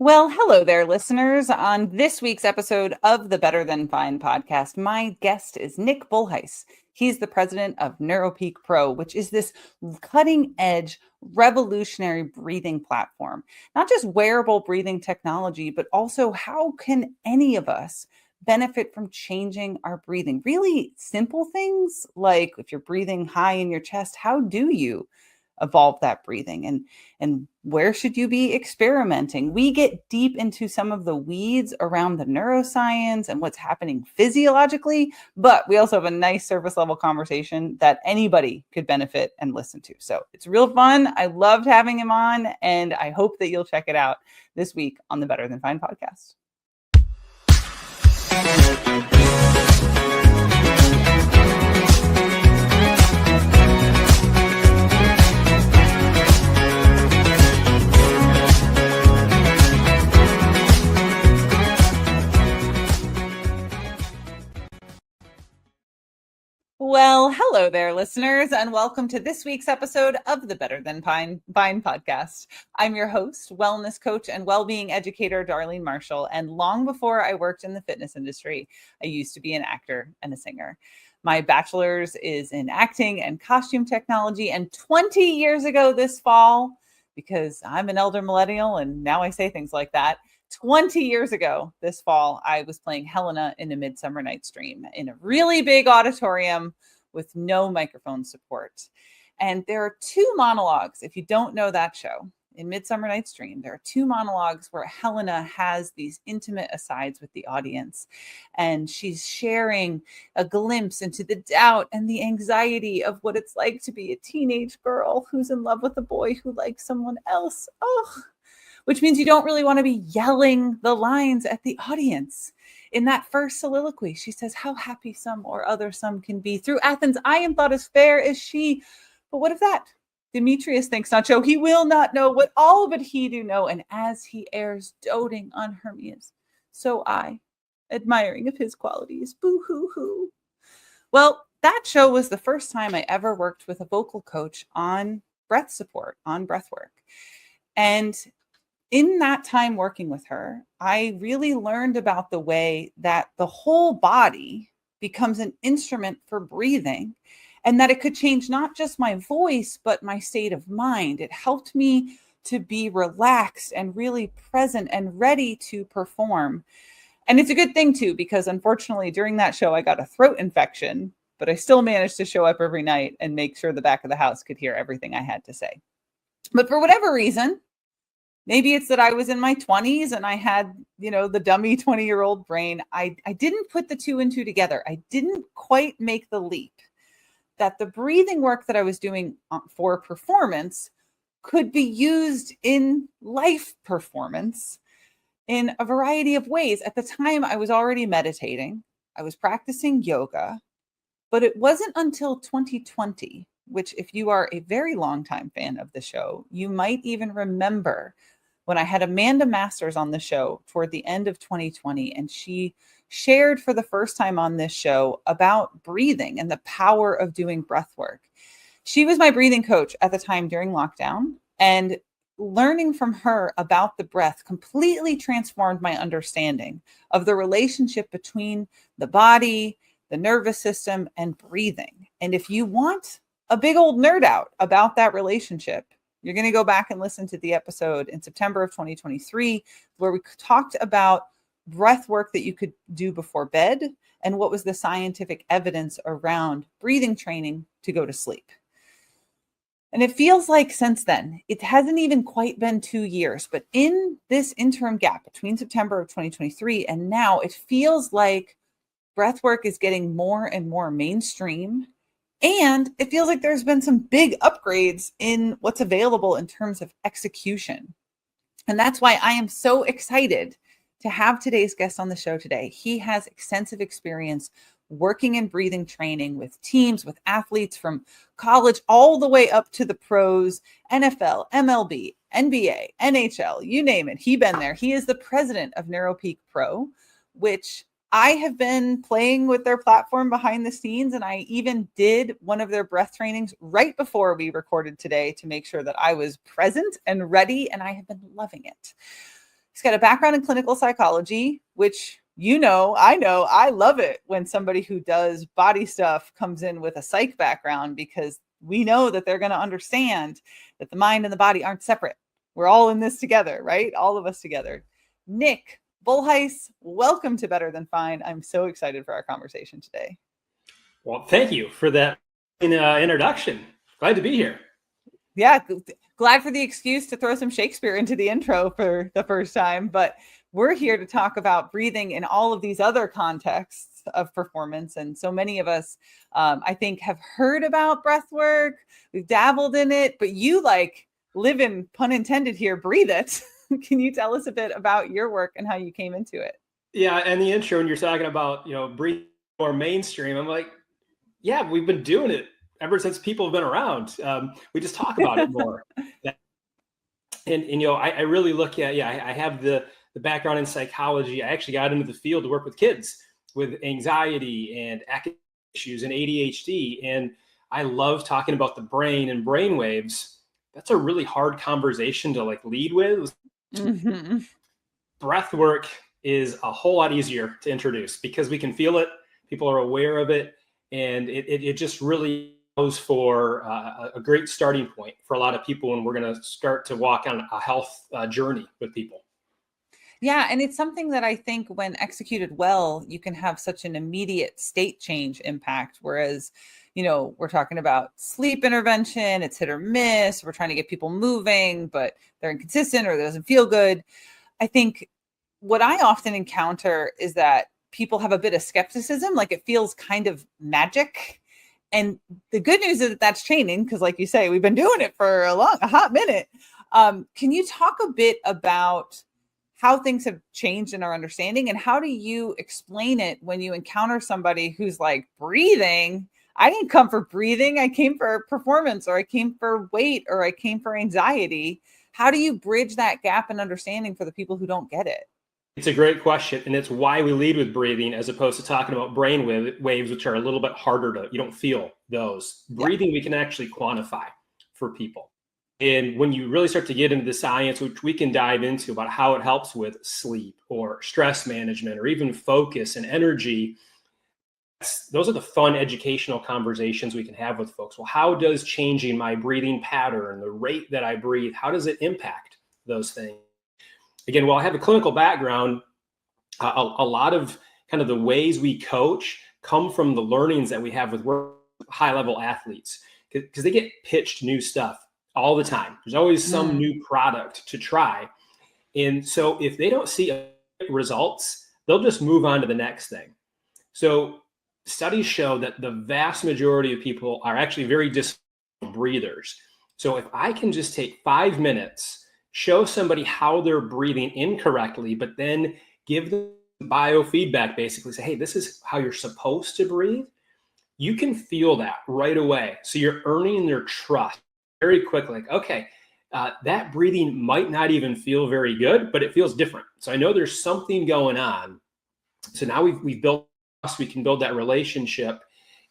Well, hello there, listeners. On this week's episode of the Better Than Fine podcast, my guest is Nick Bolhuis. He's the president of Neuropeak Pro, which is this cutting edge, revolutionary breathing platform. Not just wearable breathing technology, but also how can any of us benefit from changing our breathing? Really simple things like if you're breathing high in your chest, how do you evolve that breathing and where should you be experimenting? We get deep into some of the weeds around the neuroscience and what's happening physiologically, but we also have a nice surface level conversation that anybody could benefit and listen to. So it's real fun. I loved having him on, and I hope that you'll check it out this week on the Better Than Fine podcast. Well, hello there, listeners, and welcome to this week's episode of the Better Than Fine podcast. I'm your host, wellness coach, and well-being educator, Darlene Marshall. And long before I worked in the fitness industry, I used to be an actor and a singer. My bachelor's is in acting and costume technology, and 20 years ago this fall, because I'm an elder millennial and now I say things like that, 20 years ago this fall, I was playing Helena in A Midsummer Night's Dream in a really big auditorium with no microphone support. And there are two monologues, if you don't know that show, in Midsummer Night's Dream, there are two monologues where Helena has these intimate asides with the audience. And she's sharing a glimpse into the doubt and the anxiety of what it's like to be a teenage girl who's in love with a boy who likes someone else. Oh, which means you don't really want to be yelling the lines at the audience. In that first soliloquy, she says, how happy some or other some can be. Through Athens, I am thought as fair as she. But what of that? Demetrius thinks not so. He will not know what all but he do know. And as he errs, doting on Hermias, so I, admiring of his qualities, boo-hoo-hoo. Well, that show was the first time I ever worked with a vocal coach on breath support, on breath work. And in that time working with her, I really learned about the way that the whole body becomes an instrument for breathing, and that it could change not just my voice, but my state of mind. It helped me to be relaxed and really present and ready to perform. And it's a good thing too, because unfortunately during that show, I got a throat infection, but I still managed to show up every night and make sure the back of the house could hear everything I had to say. But for whatever reason, maybe it's that I was in my 20s and I had, the dummy 20-year-old brain. I didn't put the two and two together. I didn't quite make the leap that the breathing work that I was doing for performance could be used in life performance in a variety of ways. At the time, I was already meditating. I was practicing yoga, but it wasn't until 2020, which if you are a very long time fan of the show, you might even remember when I had Amanda Masters on the show toward the end of 2020, and she shared for the first time on this show about breathing and the power of doing breath work. She was my breathing coach at the time during lockdown, and learning from her about the breath completely transformed my understanding of the relationship between the body, the nervous system, and breathing. And if you want a big old nerd out about that relationship, you're going to go back and listen to the episode in September of 2023, where we talked about breath work that you could do before bed and what was the scientific evidence around breathing training to go to sleep. And it feels like since then, it hasn't even quite been 2 years, but in this interim gap between September of 2023 and now, it feels like breath work is getting more and more mainstream. And it feels like there's been some big upgrades in what's available in terms of execution. And that's why I am so excited to have today's guest on the show today. He has extensive experience working in breathing training with teams, with athletes from college all the way up to the pros, NFL, MLB, NBA, NHL, you name it. He's been there. He is the president of Neuropeak Pro, which I have been playing with their platform behind the scenes, and I even did one of their breath trainings right before we recorded today to make sure that I was present and ready, and I have been loving it. got a background in clinical psychology, which I love it when somebody who does body stuff comes in with a psych background, because we know that they're going to understand that the mind and the body aren't separate. We're all in this together, right? All of us together. Nick Bolhuis, welcome to Better Than Fine. I'm so excited for our conversation today. Well, thank you for that introduction. Glad to be here. Yeah, glad for the excuse to throw some Shakespeare into the intro for the first time, but we're here to talk about breathing in all of these other contexts of performance. And so many of us, I think, have heard about breath work. We've dabbled in it, but you live in, pun intended here, breathe it. Can you tell us a bit about your work and how you came into it? Yeah, and the intro, when you're talking about, breathing more mainstream, I'm like, yeah, we've been doing it ever since people have been around. We just talk about it more. And I really look at, I have the background in psychology. I actually got into the field to work with kids with anxiety and academic issues and ADHD. And I love talking about the brain and brain waves. That's a really hard conversation to lead with. Mm-hmm. Breath work is a whole lot easier to introduce because we can feel it. People are aware of it. And it just really goes for a great starting point for a lot of people when we're going to start to walk on a health journey with people. Yeah, and it's something that I think when executed well, you can have such an immediate state change impact. Whereas, we're talking about sleep intervention, it's hit or miss. We're trying to get people moving, but they're inconsistent or it doesn't feel good. I think what I often encounter is that people have a bit of skepticism, like it feels kind of magic. And the good news is that that's changing because, like you say, we've been doing it for a hot minute. Can you talk a bit about how things have changed in our understanding, and how do you explain it when you encounter somebody who's like, breathing? I didn't come for breathing. I came for performance, or I came for weight, or I came for anxiety. How do you bridge that gap in understanding for the people who don't get it? It's a great question, and it's why we lead with breathing as opposed to talking about brain waves, which are a little bit harder you don't feel those. Breathing, we can actually quantify for people. And when you really start to get into the science, which we can dive into about how it helps with sleep or stress management or even focus and energy, those are the fun educational conversations we can have with folks. Well, how does changing my breathing pattern, the rate that I breathe, how does it impact those things? Again, while I have a clinical background, a lot of kind of the ways we coach come from the learnings that we have with high-level athletes, because they get pitched new stuff all the time. There's always some new product to try. And so if they don't see results, they'll just move on to the next thing. So studies show that the vast majority of people are actually very dysfunctional breathers. So if I can just take 5 minutes, show somebody how they're breathing incorrectly, but then give them biofeedback, basically say, hey, this is how you're supposed to breathe. You can feel that right away. So you're earning their trust very quickly. Like, okay, that breathing might not even feel very good, but it feels different. So I know there's something going on. So now we've built trust, we can build that relationship.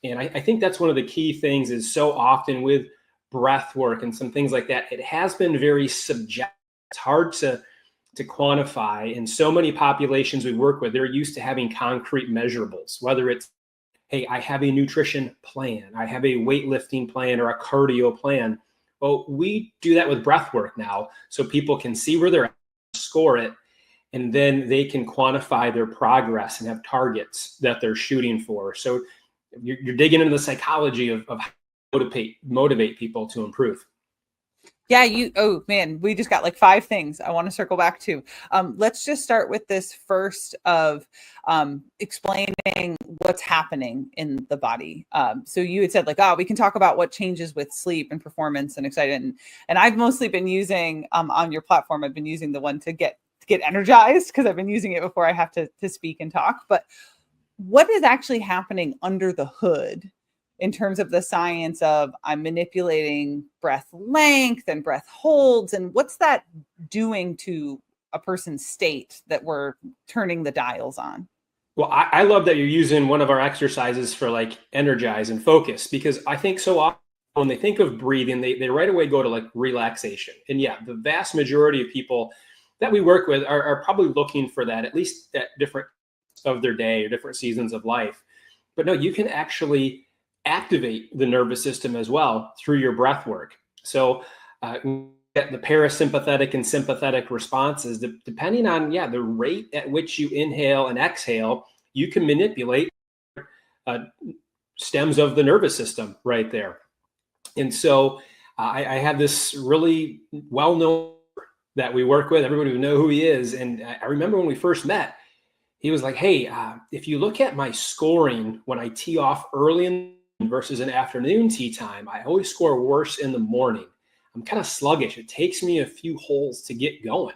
And I think that's one of the key things is so often with breath work and some things like that, it has been very subjective. It's hard to quantify. In so many populations we work with, they're used to having concrete measurables, whether it's, hey, I have a nutrition plan, I have a weightlifting plan or a cardio plan. Well, we do that with breath work now, so people can see where they're at, score it, and then they can quantify their progress and have targets that they're shooting for. So you're digging into the psychology of how to motivate people to improve. Yeah, we just got 5 things I want to circle back to. Let's just start with this first of explaining what's happening in the body. So you had said we can talk about what changes with sleep and performance and excited. And I've mostly been using on your platform, I've been using the one to get energized because I've been using it before I have to speak and talk. But what is actually happening under the hood in terms of the science of I'm manipulating breath length and breath holds, and what's that doing to a person's state that we're turning the dials on? Well, I love that you're using one of our exercises for energize and focus, because I think so often when they think of breathing, they right away go to relaxation. And yeah, the vast majority of people that we work with are probably looking for that, at least at different of their day or different seasons of life. But no, you can actually activate the nervous system as well through your breath work. So the parasympathetic and sympathetic responses, depending on the rate at which you inhale and exhale, you can manipulate stems of the nervous system right there. And so I have this really well-known that we work with. Everybody would know who he is. And I remember when we first met, he was like, hey, if you look at my scoring when I tee off early in versus an afternoon tee time, I always score worse in the morning. I'm kind of sluggish. It takes me a few holes to get going.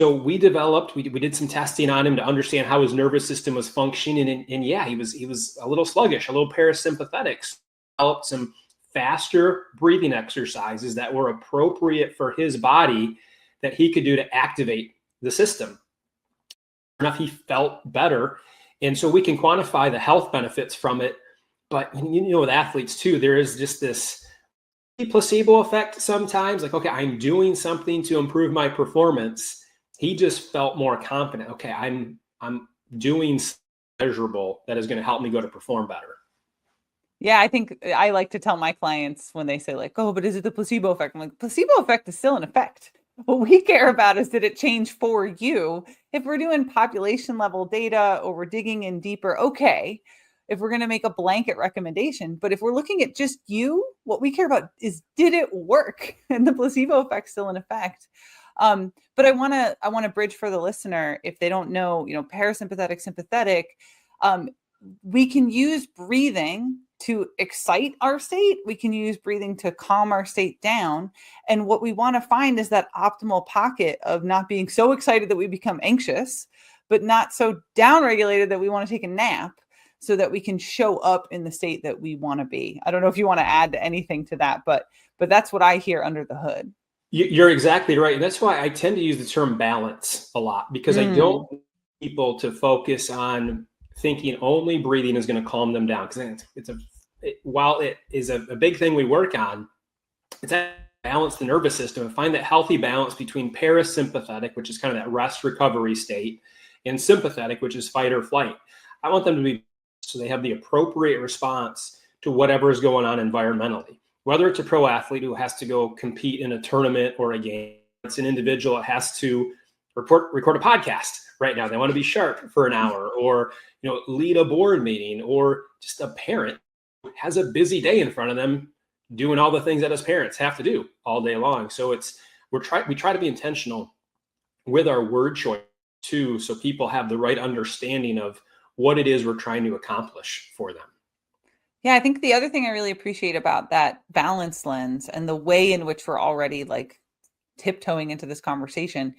So we did some testing on him to understand how his nervous system was functioning. And he was a little sluggish, a little parasympathetic. So developed some faster breathing exercises that were appropriate for his body that he could do to activate the system. Enough, he felt better. And so we can quantify the health benefits from it. But with athletes too, there is just this placebo effect sometimes. Like, okay, I'm doing something to improve my performance. He just felt more confident. Okay, I'm doing something measurable that is going to help me go to perform better. Yeah, I think I like to tell my clients when they say like, oh, but is it the placebo effect? I'm like, placebo effect is still an effect. What we care about is, did it change for you? If we're doing population level data or we're digging in deeper, okay. If we're going to make a blanket recommendation, but if we're looking at just you, what we care about is, did it work? And the placebo effect still in effect. But I want to bridge for the listener, if they don't know, parasympathetic, sympathetic, we can use breathing to excite our state. We can use breathing to calm our state down. And what we want to find is that optimal pocket of not being so excited that we become anxious, but not so downregulated that we want to take a nap, so that we can show up in the state that we want to be. I don't know if you want to add anything to that, but that's what I hear under the hood. You're exactly right. And that's why I tend to use the term balance a lot, because I don't want people to focus on thinking only breathing is going to calm them down. Because while it is a big thing we work on, it's to balance the nervous system and find that healthy balance between parasympathetic, which is kind of that rest recovery state, and sympathetic, which is fight or flight. I want them to be so they have the appropriate response to whatever is going on environmentally. Whether it's a pro athlete who has to go compete in a tournament or a game, it's an individual that has to record a podcast right now. They want to be sharp for an hour, or lead a board meeting, or just a parent who has a busy day in front of them doing all the things that as parents have to do all day long. So we try to be intentional with our word choice too, so people have the right understanding of what it is we're trying to accomplish for them. Yeah, I think the other thing I really appreciate about that balance lens and the way in which we're already like tiptoeing into this conversation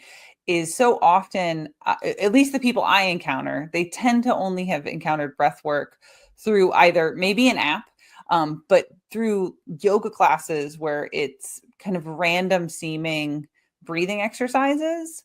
is, so often, at least the people I encounter, they tend to only have encountered breath work through either maybe an app, but through yoga classes where it's kind of random seeming breathing exercises.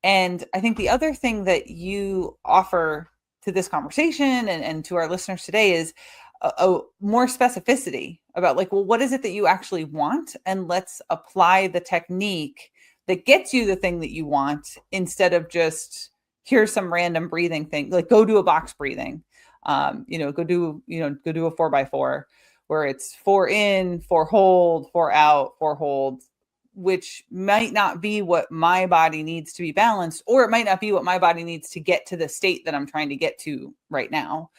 And I think the other thing that you offer to this conversation and to our listeners today is a more specificity about like, well, what is it that you actually want? And let's apply the technique that gets you the thing that you want, instead of just, here's some random breathing thing, like go do a box breathing, go do a 4x4 where it's 4 in, 4 hold, 4 out, 4 hold, which might not be what my body needs to be balanced, or it might not be what my body needs to get to the state that I'm trying to get to right now.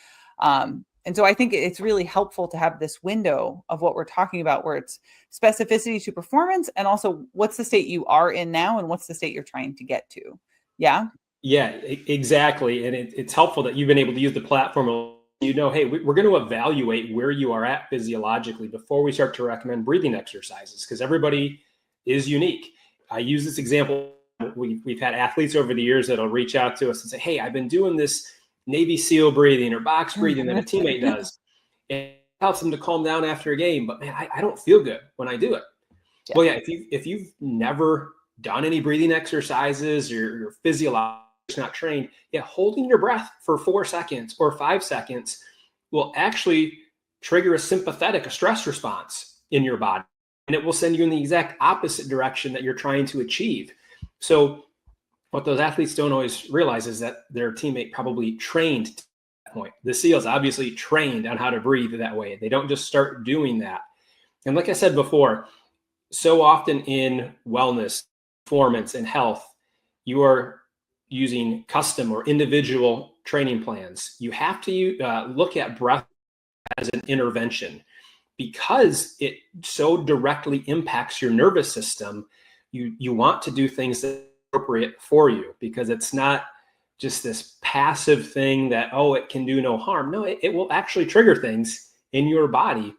And so I think it's really helpful to have this window of what we're talking about, where it's specificity to performance, and also what's the state you are in now and what's the state you're trying to get to. Yeah. Yeah, exactly. And it's helpful that you've been able to use the platform. Hey, we're going to evaluate where you are at physiologically before we start to recommend breathing exercises, because everybody is unique. I use this example. We've had athletes over the years that'll reach out to us and say, hey, I've been doing this Navy SEAL breathing or box breathing that a teammate does. And it helps them to calm down after a game. But man, I don't feel good when I do it. Yeah. Well, yeah, if you've never done any breathing exercises, or your physiologically not trained, holding your breath for 4 seconds or 5 seconds will actually trigger a stress response in your body. And it will send you in the exact opposite direction that you're trying to achieve. So What those athletes don't always realize is that their teammate probably trained to that point. The SEALs obviously trained on how to breathe that way. They don't just start doing that. And like I said before, so often in wellness, performance, and health, you are using custom or individual training plans. You have to look at breath as an intervention because it so directly impacts your nervous system. You want to do things that are appropriate for you because it's not just this passive thing that, oh, it can do no harm. No, it will actually trigger things in your body.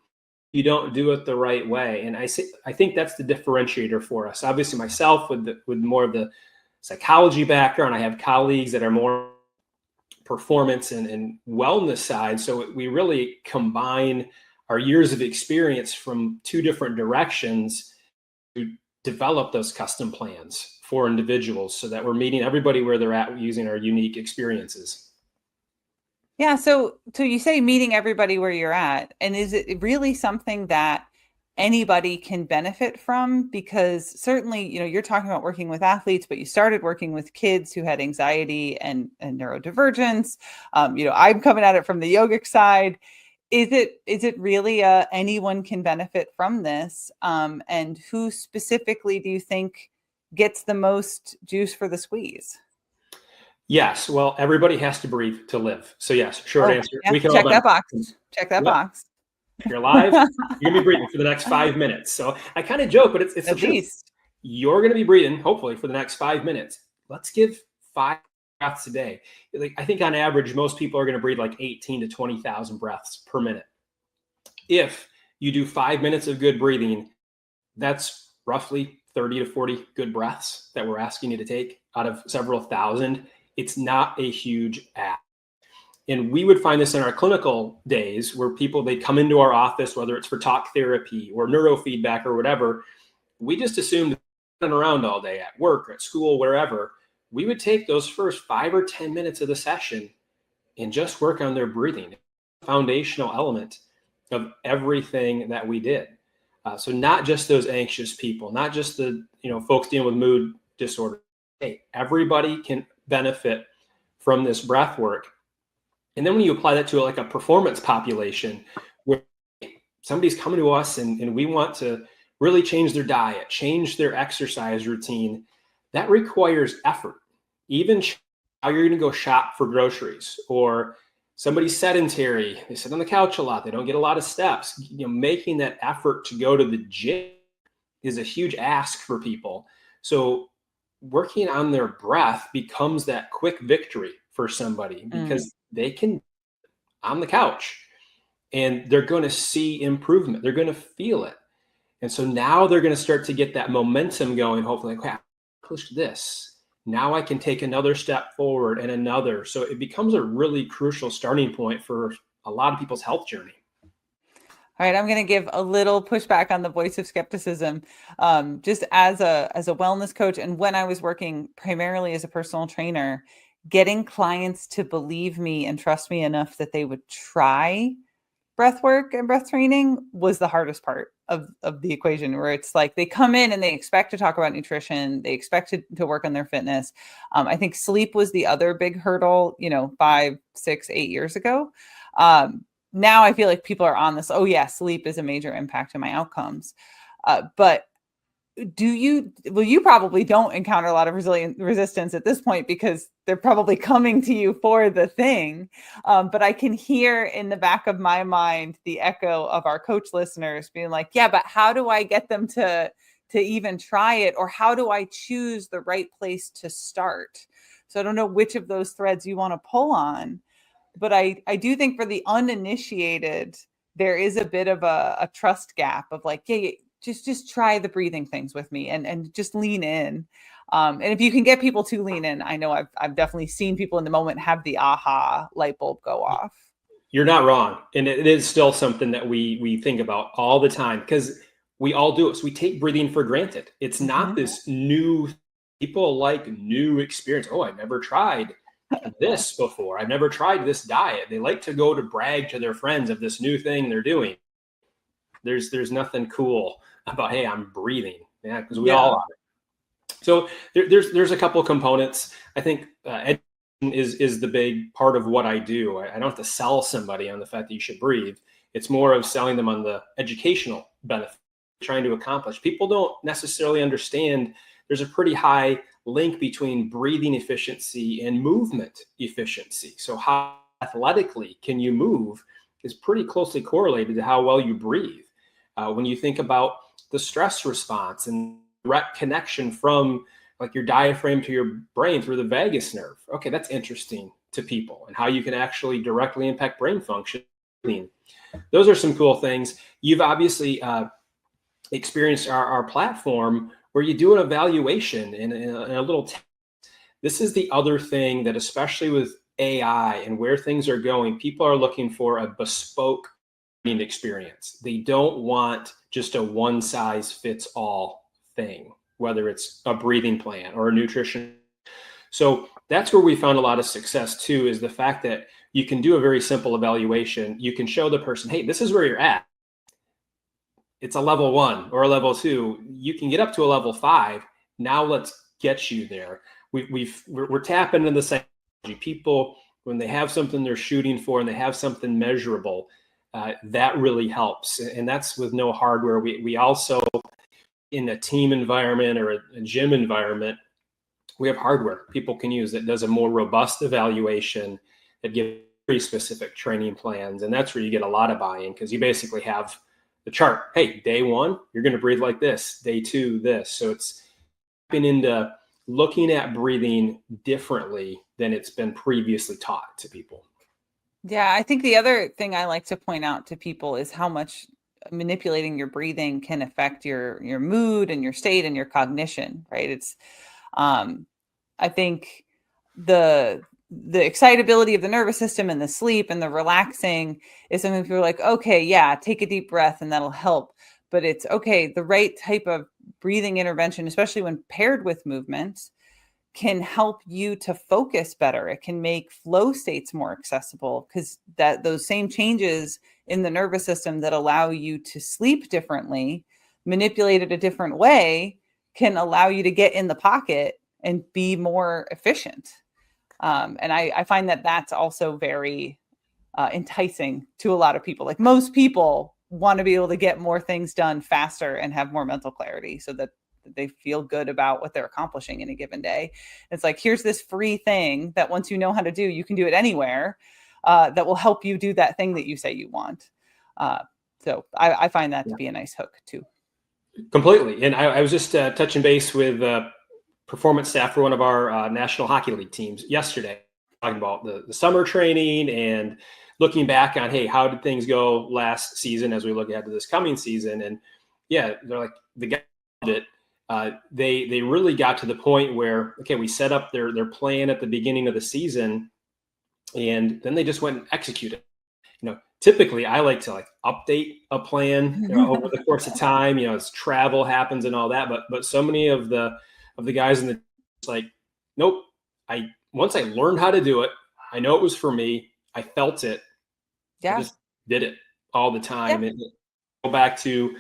You don't do it the right way. And I think that's the differentiator for us. Obviously myself with more of the psychology background, I have colleagues that are more performance and wellness side. So we really combine our years of experience from two different directions to develop those custom plans for individuals so that we're meeting everybody where they're at using our unique experiences. Yeah. So you say meeting everybody where you're at, and is it really something that anybody can benefit from? Because certainly, you're talking about working with athletes, but you started working with kids who had anxiety and neurodivergence. I'm coming at it from the yogic side. Is it really anyone can benefit from this? And who specifically do you think gets the most juice for the squeeze? Yes. Well, everybody has to breathe to live. So yes, short answer. Yeah, We can check all that box. Check that box. If you're alive, you're gonna be breathing for the next 5 minutes. So I kind of joke, but it's At least. You're gonna be breathing, hopefully, for the next 5 minutes. Let's give 5 breaths a day. Like I think on average, most people are gonna breathe like 18 to 20,000 breaths per minute. If you do 5 minutes of good breathing, that's roughly 30 to 40 good breaths that we're asking you to take out of several thousand. It's not a huge ask. And we would find this in our clinical days where they come into our office, whether it's for talk therapy or neurofeedback or whatever. We just assumed they're around all day at work or at school, wherever. We would take those first 5 or 10 minutes of the session and just work on their breathing, foundational element of everything that we did. So not just those anxious people, not just the folks dealing with mood disorder. Hey, everybody can benefit from this breath work. And then when you apply that to like a performance population where somebody's coming to us and we want to really change their diet, change their exercise routine, that requires effort. Even how you're going to go shop for groceries, or somebody's sedentary, they sit on the couch a lot, they don't get a lot of steps. Making that effort to go to the gym is a huge ask for people. So working on their breath becomes that quick victory for somebody because they can on the couch and they're going to see improvement. They're going to feel it. And so now they're going to start to get that momentum going. Hopefully, like, I accomplished this. Now I can take another step forward and another. So it becomes a really crucial starting point for a lot of people's health journey. All right, I'm going to give a little pushback on the voice of skepticism. Just as a wellness coach, and when I was working primarily as a personal trainer, getting clients to believe me and trust me enough that they would try breath work and breath training was the hardest part of the equation, where it's like they come in and they expect to talk about nutrition. They expect to work on their fitness. I think sleep was the other big hurdle, 5, 6, 8 years ago. Now I feel like people are on this. Oh yeah, sleep is a major impact on my outcomes. But you probably don't encounter a lot of resistance at this point because they're probably coming to you for the thing. But I can hear in the back of my mind the echo of our coach listeners being like, yeah, but how do I get them to even try it? Or how do I choose the right place to start? So I don't know which of those threads you want to pull on. But I do think for the uninitiated, there is a bit of a trust gap of like, yeah, just try the breathing things with me and just lean in. And if you can get people to lean in, I know I've definitely seen people in the moment have the aha light bulb go off. You're not wrong. And it is still something that we think about all the time because we all do it. So we take breathing for granted. It's not this new, people like new experience. Oh, I've never tried this before. I've never tried this diet. They like to go to brag to their friends of this new thing they're doing. There's nothing cool about, hey, I'm breathing. Yeah, because we all are. So there's a couple of components. I think education is the big part of what I do. I don't have to sell somebody on the fact that you should breathe. It's more of selling them on the educational benefit trying to accomplish. People don't necessarily understand there's a pretty high link between breathing efficiency and movement efficiency. So how athletically can you move is pretty closely correlated to how well you breathe. When you think about the stress response and direct connection from like your diaphragm to your brain through the vagus nerve. Okay, that's interesting to people and how you can actually directly impact brain function. Those are some cool things. You've obviously experienced our platform where you do an evaluation in a little test. This is the other thing that, especially with AI and where things are going, people are looking for a bespoke experience. They don't want just a one size fits all thing, whether it's a breathing plan or a nutrition. So that's where we found a lot of success too, is the fact that you can do a very simple evaluation. You can show the person, hey, this is where you're at. It's a level 1 or a level 2. You can get up to a level 5. Now let's get you there. We're tapping into the psychology. People, when they have something they're shooting for and they have something measurable, that really helps. And that's with no hardware. We also, in a team environment or a gym environment, we have hardware people can use that does a more robust evaluation, that gives very specific training plans. And that's where you get a lot of buy-in, because you basically have the chart. Hey, day 1, you're going to breathe like this. Day 2, this. So it's been into looking at breathing differently than it's been previously taught to people. Yeah, I think the other thing I like to point out to people is how much manipulating your breathing can affect your mood and your state and your cognition, right? It's I think the excitability of the nervous system and the sleep and the relaxing is something people are like, okay, yeah, take a deep breath and that'll help. But it's okay, the right type of breathing intervention, especially when paired with movement, can help you to focus better. It can make flow states more accessible, because those same changes in the nervous system that allow you to sleep differently, manipulated a different way, can allow you to get in the pocket and be more efficient. And I find that that's also very enticing to a lot of people. Like, most people want to be able to get more things done faster and have more mental clarity so that they feel good about what they're accomplishing in a given day. It's like, here's this free thing that once you know how to do, you can do it anywhere, that will help you do that thing that you say you want. So I find that to be a nice hook too. Completely. And I was just touching base with performance staff for one of our National Hockey League teams yesterday, talking about the summer training and looking back on, hey, how did things go last season as we look ahead to this coming season? And yeah, they're like, the guys did it. They really got to the point where, okay, we set up their plan at the beginning of the season, and then they just went and executed. Typically I like to update a plan over the course of time, as travel happens and all that. But so many of the guys in the like, nope. Once I learned how to do it, I know it was for me. I felt it. Yeah. I just did it all the time. Yeah. And go back to,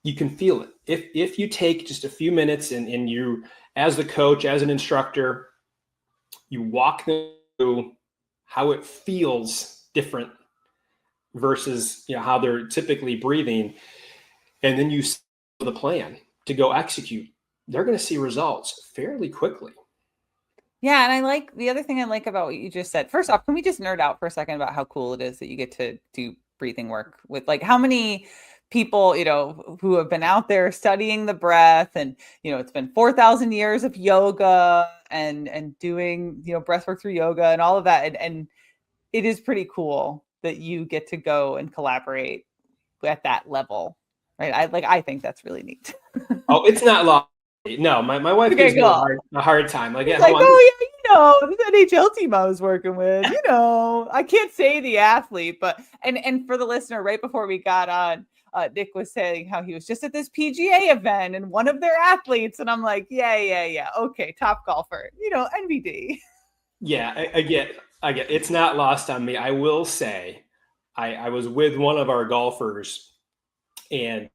you can feel it. If you take just a few minutes and you, as the coach, as an instructor, you walk them through how it feels different versus how they're typically breathing, and then you set the plan to go execute, they're going to see results fairly quickly. Yeah. And I like, the other thing I like about what you just said, first off, can we just nerd out for a second about how cool it is that you get to do breathing work with, like, how many people, who have been out there studying the breath, and, it's been 4,000 years of yoga and doing, breath work through yoga and all of that. And it is pretty cool that you get to go and collaborate at that level, right? I think that's really neat. Oh, it's not long. No, my wife gives me a hard time. Like, oh yeah, this NHL team I was working with, I can't say the athlete, but and for the listener, right before we got on, Nick was saying how he was just at this PGA event and one of their athletes, and I'm like, yeah, okay, top golfer, NBD. Yeah, I get. It's not lost on me. I will say, I was with one of our golfers, and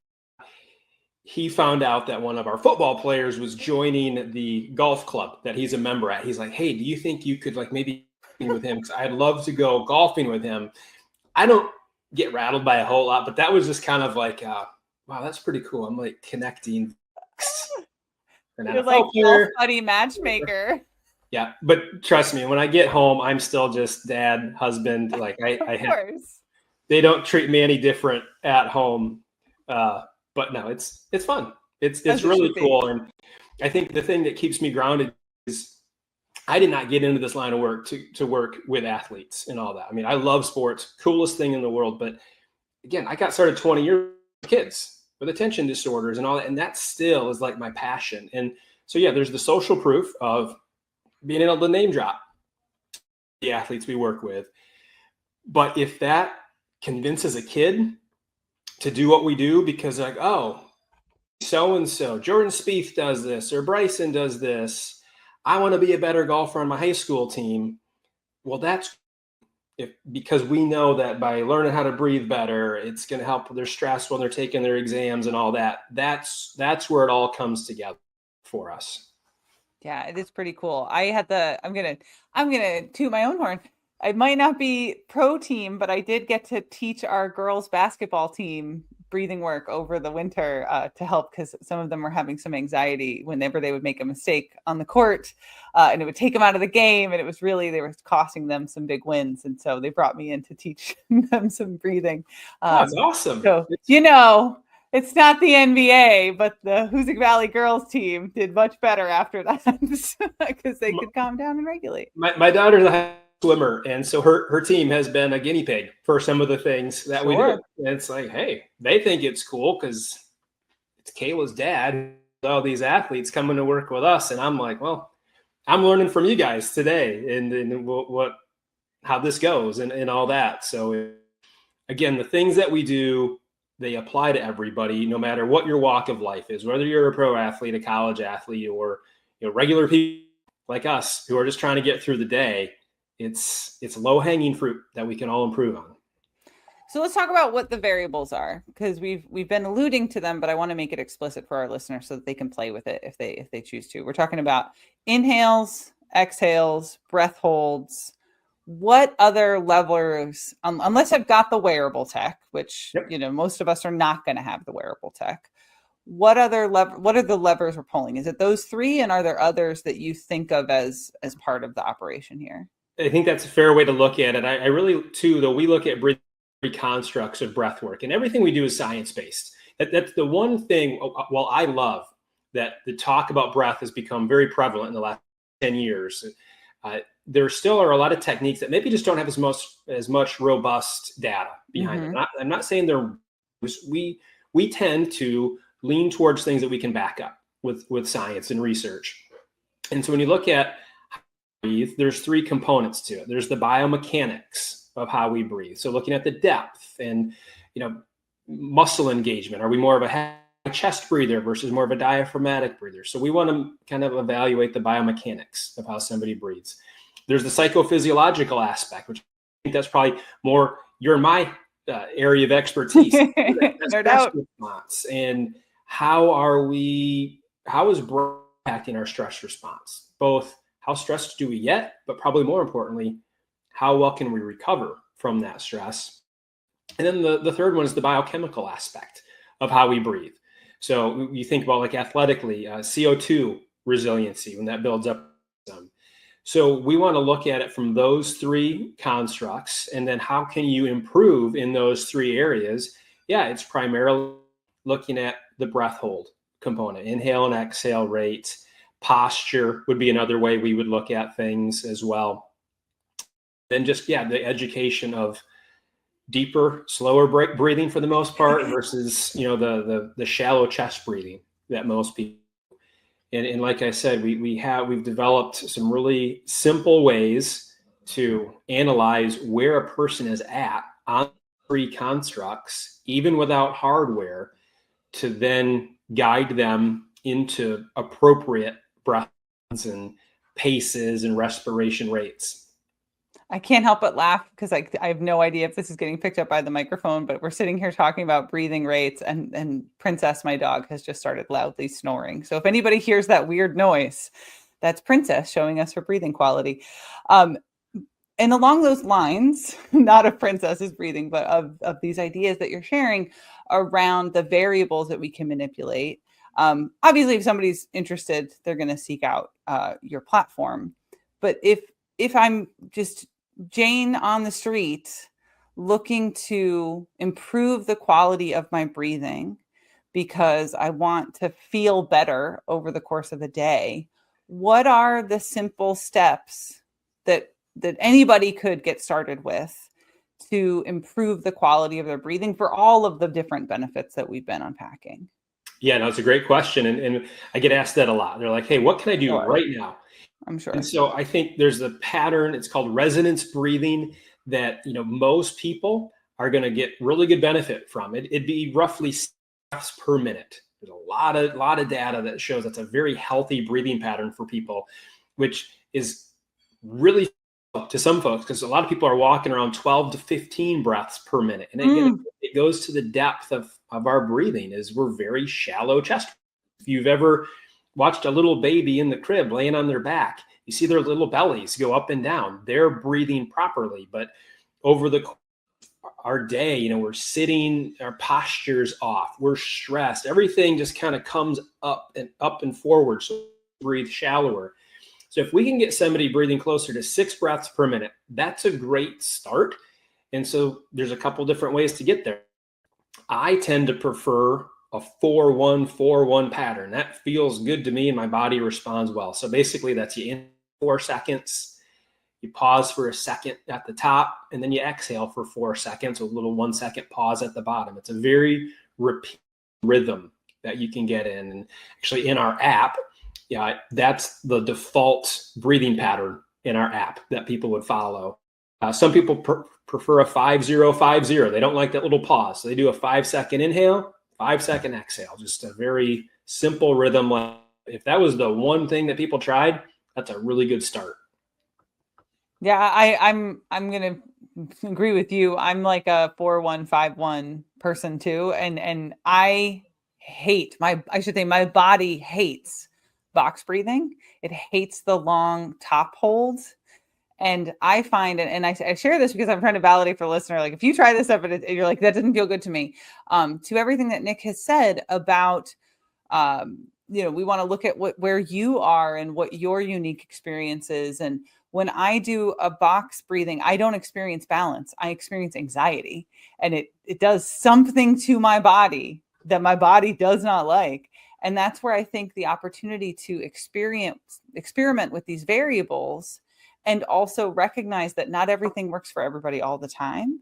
he found out that one of our football players was joining the golf club that he's a member at. He's like, hey, do you think you could like maybe with him? Because I'd love to go golfing with him. I don't get rattled by a whole lot, but that was just kind of like, wow, that's pretty cool. I'm like connecting. You're like golf buddy matchmaker. Yeah, but trust me, when I get home, I'm still just dad, husband. Like they don't treat me any different at home. But no, it's fun. It's really cool. And I think the thing that keeps me grounded is I did not get into this line of work to work with athletes and all that. I mean, I love sports, coolest thing in the world. But again, I got started 20 years with kids with attention disorders and all that. And that still is like my passion. And so, yeah, there's the social proof of being able to name drop the athletes we work with. But if that convinces a kid to do what we do because like, oh, so-and-so, Jordan Spieth does this or Bryson does this, I want to be a better golfer on my high school team. Well, that's because we know that by learning how to breathe better, it's going to help with their stress when they're taking their exams and all that. That's where it all comes together for us. Yeah, it is pretty cool. I'm gonna toot my own horn. I might not be pro team, but I did get to teach our girls basketball team breathing work over the winter to help, because some of them were having some anxiety whenever they would make a mistake on the court, and it would take them out of the game. And it was really, they were costing them some big wins. And so they brought me in to teach them some breathing. That's awesome. So, it's not the NBA, but the Hoosick Valley girls team did much better after that because they could calm down and regulate. My daughter's a swimmer, and so her team has been a guinea pig for some of the things that we do. And it's like, hey, they think it's cool because it's Kayla's dad, all these athletes coming to work with us, and I'm like, well, I'm learning from you guys today, and how this goes and all that. So again, the things that we do, they apply to everybody, no matter what your walk of life is, whether you're a pro athlete, a college athlete, or regular people like us who are just trying to get through the day. It's low-hanging fruit that we can all improve on. So let's talk about what the variables are, because we've been alluding to them, but I want to make it explicit for our listeners so that they can play with it if they choose to. We're talking about inhales, exhales, breath holds. What other levers, unless I've got the wearable tech, which, most of us are not going to have the wearable tech. What are the levers we're pulling? Is it those three? And are there others that you think of as part of the operation here? I think that's a fair way to look at it. I really, too, though, we look at constructs of breath work, and everything we do is science-based. That's the one thing, while I love that the talk about breath has become very prevalent in the last 10 years, there still are a lot of techniques that maybe just don't have as much robust data behind them. I'm not saying we tend to lean towards things that we can back up with science and research. And so when you look at how we breathe, there's three components to it. There's the biomechanics of how we breathe. So looking at the depth and, muscle engagement. Are we more of a chest breather versus more of a diaphragmatic breather? So we want to kind of evaluate the biomechanics of how somebody breathes. There's the psychophysiological aspect, which I think that's probably more you're in my area of expertise. No doubt. Response. And how is breath impacting our stress response? Both how stressed do we get, but probably more importantly, how well can we recover from that stress? And then the third one is the biochemical aspect of how we breathe. So you think about like athletically, CO2 resiliency when that builds up. So we want to look at it from those three constructs, and then how can you improve in those three areas? Yeah, it's primarily looking at the breath hold component, inhale and exhale rate. Posture would be another way we would look at things as well. Then just, the education of deeper, slower breathing for the most part versus, the shallow chest breathing that most people. And like I said, we've developed some really simple ways to analyze where a person is at on three constructs, even without hardware, to then guide them into appropriate breaths and paces and respiration rates. I can't help but laugh because I have no idea if this is getting picked up by the microphone, but we're sitting here talking about breathing rates, and Princess, my dog, has just started loudly snoring. So if anybody hears that weird noise, that's Princess showing us her breathing quality. And along those lines, not of Princess's breathing, but of these ideas that you're sharing around the variables that we can manipulate. Obviously, if somebody's interested, they're going to seek out your platform. But if I'm just Jane on the street looking to improve the quality of my breathing because I want to feel better over the course of the day, what are the simple steps that anybody could get started with to improve the quality of their breathing for all of the different benefits that we've been unpacking? Yeah, no, it's a great question. And I get asked that a lot. They're like, hey, what can I do right now? I'm sure. And so I think there's a pattern, it's called resonance breathing, that, most people are going to get really good benefit from it. It'd be roughly 6 breaths per minute. There's a lot of data that shows that's a very healthy breathing pattern for people, which is really to some folks, because a lot of people are walking around 12 to 15 breaths per minute. And again, it goes to the depth of our breathing, is we're very shallow chest. If you've ever watched a little baby in the crib laying on their back, you see their little bellies go up and down. They're breathing properly. But over our day, we're sitting, our posture's off, we're stressed, everything just kind of comes up and forward. So breathe shallower. So if we can get somebody breathing closer to 6 breaths per minute, that's a great start. And so there's a couple different ways to get there. I tend to prefer a 4-1-4-1 pattern. That feels good to me and my body responds well. So basically that's you in 4 seconds, you pause for a second at the top, and then you exhale for 4 seconds with a little 1 second pause at the bottom. It's a very repeat rhythm that you can get in. And actually in our app, that's the default breathing pattern in our app that people would follow. Some people prefer a 5-0-5-0. They don't like that little pause. So they do a 5-second inhale, 5-second exhale, just a very simple rhythm. If that was the one thing that people tried, that's a really good start. Yeah, I'm going to agree with you. I'm like a 4-1-5-1 person too. And I hate my body hates box breathing. It hates the long top holds. And I find, and I share this because I'm trying to validate for the listener, like if you try this stuff and you're like, that doesn't feel good to me, to everything that Nick has said about, we want to look at where you are and what your unique experience is. And when I do a box breathing, I don't experience balance. I experience anxiety, and it does something to my body that my body does not like. And that's where I think the opportunity to experiment with these variables, and also recognize that not everything works for everybody all the time.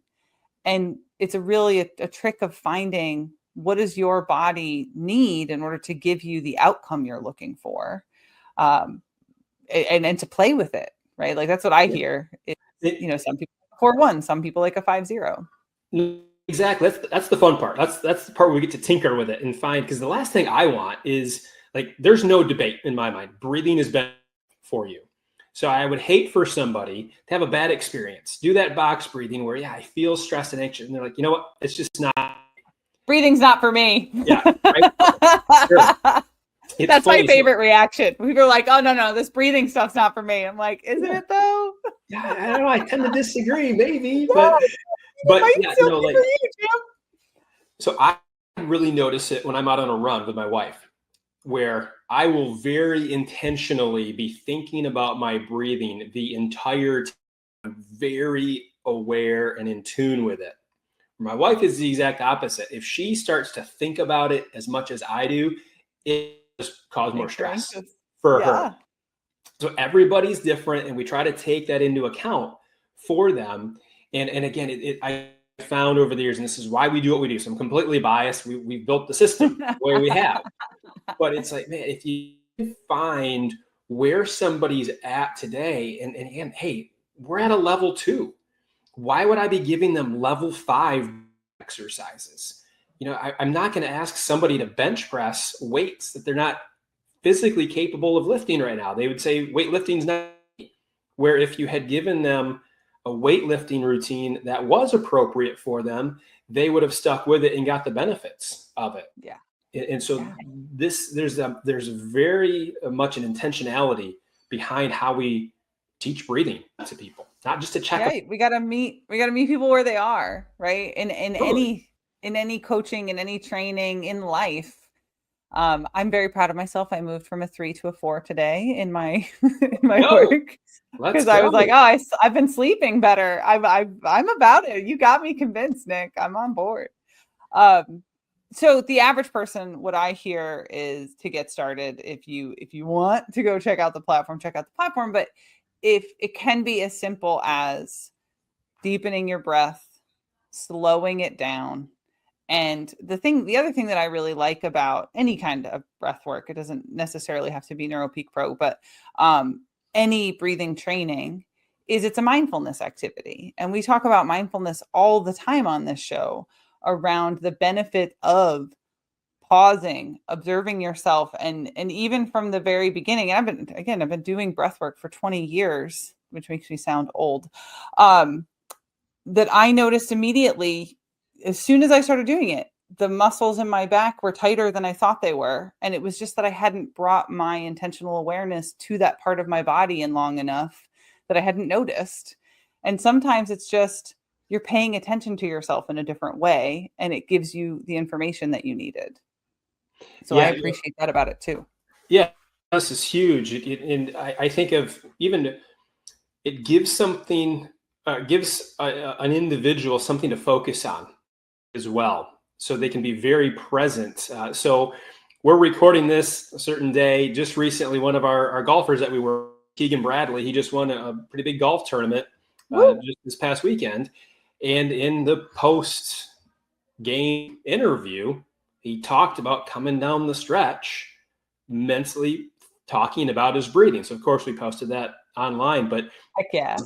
And it's a trick of finding what does your body need in order to give you the outcome you're looking for, and to play with it, right? Like that's what I hear. Some people 4-1, some people like a 5-0. Exactly. That's the fun part. That's the part where we get to tinker with it and find, because the last thing I want is, like, there's no debate in my mind. Breathing is better for you. So I would hate for somebody to have a bad experience, do that box breathing where, I feel stressed and anxious. And they're like, you know what? It's just not. Breathing's not for me. Yeah. Right? Sure. That's my favorite reaction. People are like, oh, no, this breathing stuff's not for me. I'm like, isn't it though? Yeah, I don't know. I tend to disagree, maybe. But so I really notice it when I'm out on a run with my wife, where I will very intentionally be thinking about my breathing the entire time. I'm very aware and in tune with it. My wife is the exact opposite. If she starts to think about it as much as I do, it just causes more stress for her. So everybody's different, and we try to take that into account for them. And again, I found over the years, and this is why we do what we do. So I'm completely biased. We've built the system the way we have. But it's like, man, if you find where somebody's at today, and hey, we're at a level 2. Why would I be giving them level 5 exercises? I'm not going to ask somebody to bench press weights that they're not physically capable of lifting right now. They would say weightlifting's not. Where if you had given them a weightlifting routine that was appropriate for them, they would have stuck with it and got the benefits of it. Yeah. And so there's very much an intentionality behind how we teach breathing to people, not just to check. Yeah, we gotta meet people where they are, right? In any coaching, in any training, in life. I'm very proud of myself. I moved from a 3 to a 4 today in my work, because I was like, oh, I've been sleeping better. I'm about it. You got me convinced, Nick. I'm on board. So the average person, what I hear is to get started, if you want to go check out the platform, check out the platform. But if it can be as simple as deepening your breath, slowing it down. And the other thing that I really like about any kind of breath work, it doesn't necessarily have to be Neuropeak Pro, but any breathing training, is it's a mindfulness activity. And we talk about mindfulness all the time on this show, around the benefit of pausing, observing yourself. And even from the very beginning, I've been doing breath work for 20 years, which makes me sound old, that I noticed immediately, as soon as I started doing it, the muscles in my back were tighter than I thought they were. And it was just that I hadn't brought my intentional awareness to that part of my body in long enough that I hadn't noticed. And sometimes it's just, you're paying attention to yourself in a different way, and it gives you the information that you needed. So I appreciate that about it too. Yeah, this is huge. And I think of even, it gives something, gives an individual something to focus on as well, so they can be very present. So we're recording this a certain day. Just recently, one of our golfers that we were, Keegan Bradley, he just won a pretty big golf tournament just this past weekend. And in the post-game interview, he talked about coming down the stretch, mentally talking about his breathing. So of course we posted that online, but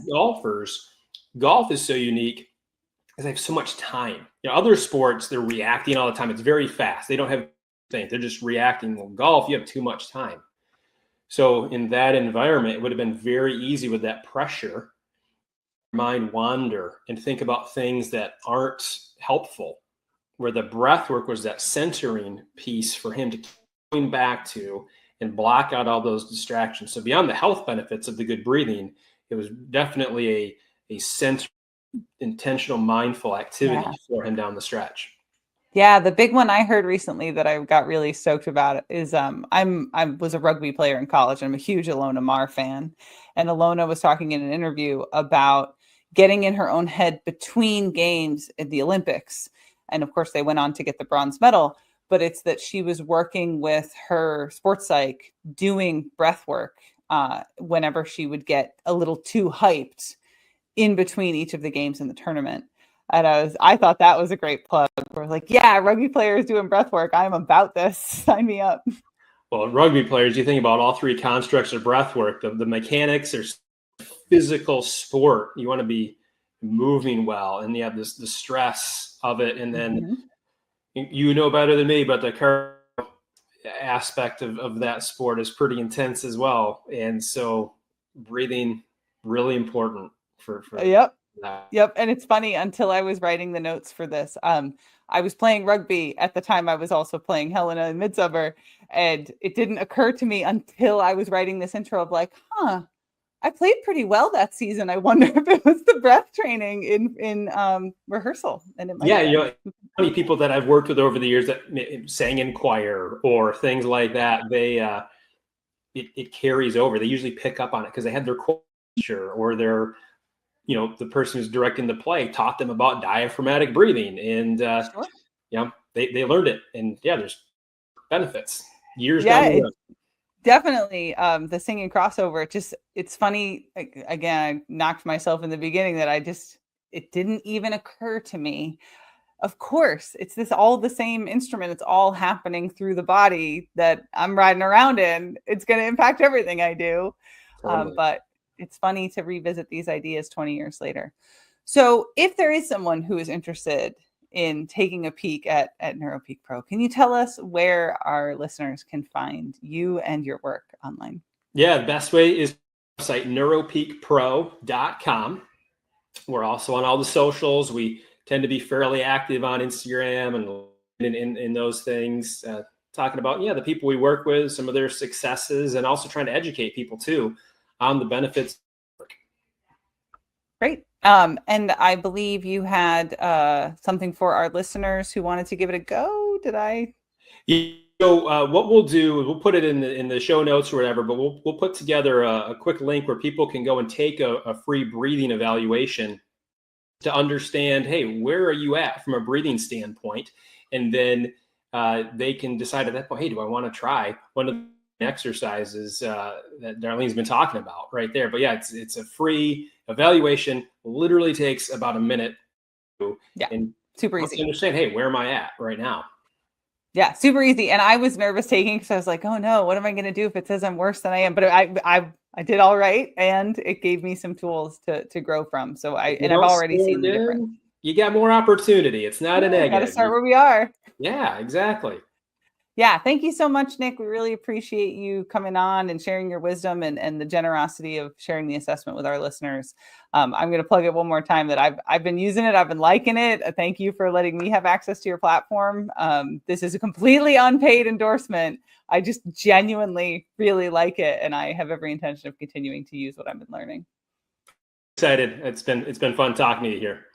golfers, golf is so unique because they have so much time. You know, other sports, they're reacting all the time. It's very fast. They don't have things. They're just reacting. Well, golf, you have too much time. So in that environment, it would have been very easy with that pressure, mind wander and think about things that aren't helpful, where the breath work was that centering piece for him to going back to and block out all those distractions. So beyond the health benefits of the good breathing, it was definitely a centered, intentional, mindful activity for him down the stretch. Yeah, the big one I heard recently that I got really stoked about is I was a rugby player in college. I'm a huge Ilona Maher fan, and Ilona was talking in an interview about getting in her own head between games at the Olympics. And of course, they went on to get the bronze medal. But it's that she was working with her sports psych, doing breath work whenever she would get a little too hyped in between each of the games in the tournament. And I thought that was a great plug. We're like, yeah, rugby players doing breath work. I'm about this. Sign me up. Well, rugby players, you think about all three constructs of breath work. The mechanics are physical sport. You want to be moving well, and you have the stress of it, and then you know better than me, but the cardio aspect of that sport is pretty intense as well. And so breathing, really important for that. Yep. And it's funny, until I was writing the notes for this, I was playing rugby at the time. I was also playing Helena in Midsummer, and it didn't occur to me until I was writing this intro of like, I played pretty well that season. I wonder if it was the breath training in rehearsal. And it might you know, many people that I've worked with over the years that sang in choir or things like that, they it carries over. They usually pick up on it because they had their teacher or their, you know, the person who's directing the play taught them about diaphragmatic breathing, and you know, they learned it, and there's benefits years down the road. Definitely. The singing crossover, it's funny. Again, I knocked myself in the beginning that it didn't even occur to me. Of course, it's all the same instrument. It's all happening through the body that I'm riding around in. It's going to impact everything I do. Totally. But it's funny to revisit these ideas 20 years later. So if there is someone who is interested in taking a peek at Neuropeak Pro, can you tell us where our listeners can find you and your work online? Yeah, the best way is website neuropeakpro.com. We're also on all the socials. We tend to be fairly active on Instagram and in those things, talking about, the people we work with, some of their successes, and also trying to educate people too on the benefits. Great. And I believe you had something for our listeners who wanted to give it a go. Did I? So what we'll do is we'll put it in the show notes or whatever, but we'll put together a quick link where people can go and take a free breathing evaluation to understand, hey, where are you at from a breathing standpoint? And then they can decide at that point, hey, do I want to try one of the exercises that Darlene's been talking about right there? But yeah, it's a free evaluation. Literally takes about a minute. And super easy. Understand, hey, where am I at right now? Yeah, super easy. And I was nervous taking because I was like, oh no, what am I going to do if it says I'm worse than I am? But I did all right, and it gave me some tools to grow from. So I've already seen the difference. You got more opportunity. It's not a negative. Got to start where we are. Yeah, exactly. Yeah, thank you so much, Nick. We really appreciate you coming on and sharing your wisdom and the generosity of sharing the assessment with our listeners. I'm going to plug it one more time that I've been using it. I've been liking it. Thank you for letting me have access to your platform. This is a completely unpaid endorsement. I just genuinely really like it, and I have every intention of continuing to use what I've been learning. Excited. It's been fun talking to you here.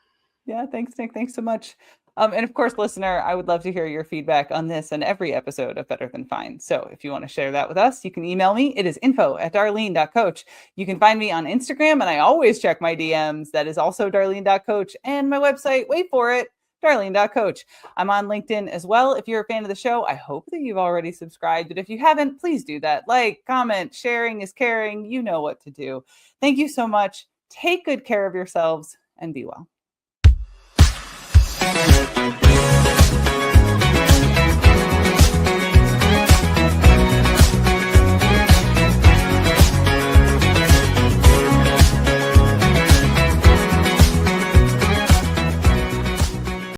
Yeah, thanks, Nick. Thanks so much. And of course, listener, I would love to hear your feedback on this and every episode of Better Than Fine. So if you want to share that with us, you can email me. It is info@darlene.coach. You can find me on Instagram, and I always check my DMs. That is also darlene.coach. And my website, wait for it, darlene.coach. I'm on LinkedIn as well. If you're a fan of the show, I hope that you've already subscribed. But if you haven't, please do that. Like, comment, sharing is caring. You know what to do. Thank you so much. Take good care of yourselves and be well.